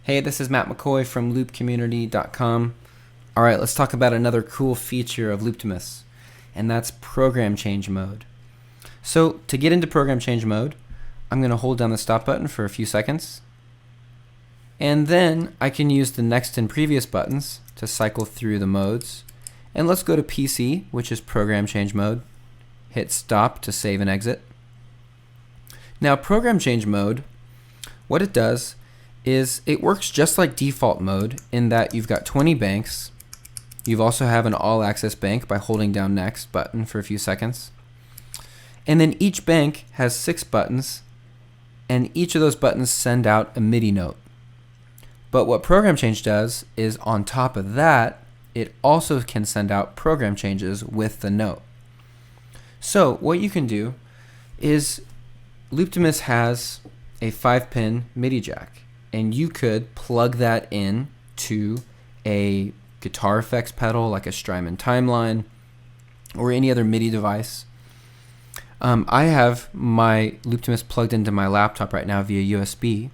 Hey, this is Matt McCoy from loopcommunity.com. Alright, let's talk about another cool feature of Looptimus, and that's program change mode. So to get into program change mode, I'm going to hold down the stop button for a few seconds, and then I can use the next and previous buttons to cycle through the modes. And let's go to PC, which is program change mode. Hit stop to save and exit. Now program change mode, what it does is it works just like default mode in that you've got 20 banks. You also have an all access bank by holding down next button for a few seconds. And then each bank has 6 buttons, and each of those buttons send out a MIDI note. But what program change does is on top of that, it also can send out program changes with the note. So what you can do is Looptimus has a 5-pin MIDI jack, and you could plug that in to a guitar effects pedal like a Strymon timeline or any other MIDI device. I have my Looptimus plugged into my laptop right now via USB,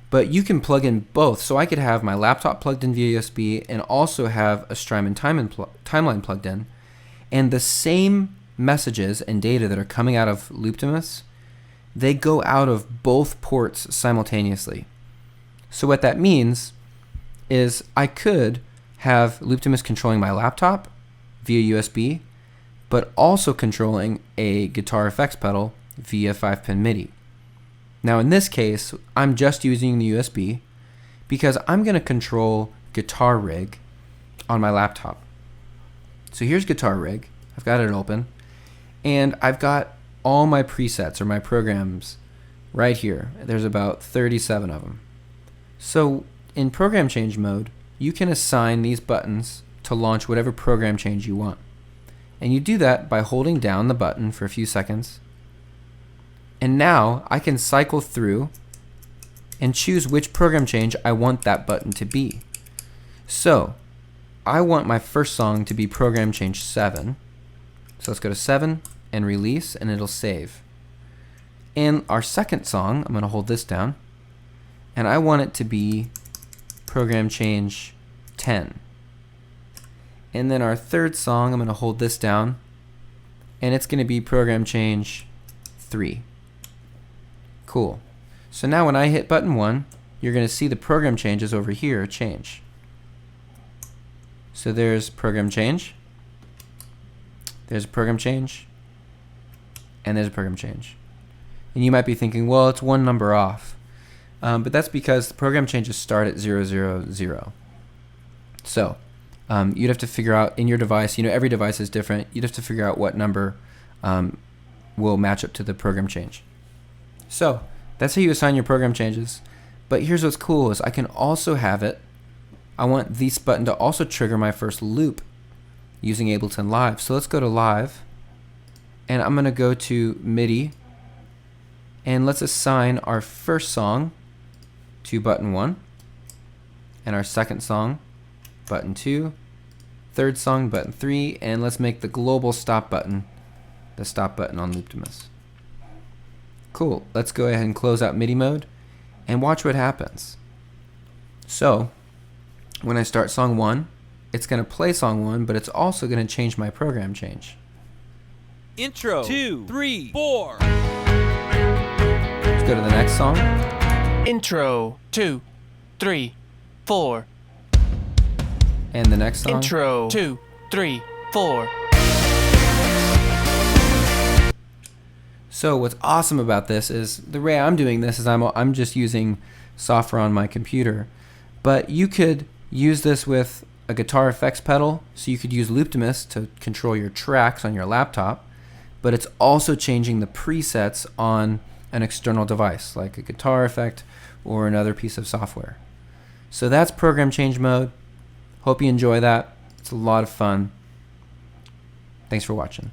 but you can plug in both. So I could have my laptop plugged in via USB and also have a Strymon timeline plugged in, and the same messages and data that are coming out of Looptimus, they go out of both ports simultaneously. So what that means is I could have Looptimus controlling my laptop via USB, but also controlling a guitar effects pedal via 5-pin MIDI. Now in this case, I'm just using the USB because I'm going to control guitar rig on my laptop. So here's guitar rig. I've got it open, and I've got all my presets or my programs right here. There's about 37 of them. So in program change mode, you can assign these buttons to launch whatever program change you want. And you do that by holding down the button for a few seconds. And now I can cycle through and choose which program change I want that button to be. So I want my first song to be program change 7. So let's go to 7 and release, and it'll save. And our second song, I'm going to hold this down, and I want it to be program change 10. And then our third song, I'm going to hold this down, and it's going to be program change 3. Cool. So now when I hit button 1, you're going to see the program changes over here change. So there's program change, there's a program change, and there's a program change. And you might be thinking, well, it's one number off. But that's because the program changes start at 0, 0, 0. So you'd have to figure out in your device, every device is different. You'd have to figure out what number will match up to the program change. So that's how you assign your program changes. But here's what's cool is I can also have it. I want this button to also trigger my first loop using Ableton Live. So let's go to Live, and I'm going to go to MIDI, and let's assign our first song to button 1, and our second song button 2, third song button 3, and let's make the global stop button the stop button on Looptimus. Cool. Let's go ahead and close out MIDI mode and watch what happens. So when I start song 1, it's going to play song 1, but it's also going to change my program change. Intro 2, 3, 4. Let's go to the next song. Intro 2, 3, 4. And the next song. Intro 2, 3, 4. So what's awesome about this is the way I'm doing this is I'm just using software on my computer, but you could use this with a guitar effects pedal, so you could use Looptimus to control your tracks on your laptop, but it's also changing the presets on an external device like a guitar effect or another piece of software. So that's program change mode. Hope you enjoy that. It's a lot of fun. Thanks for watching.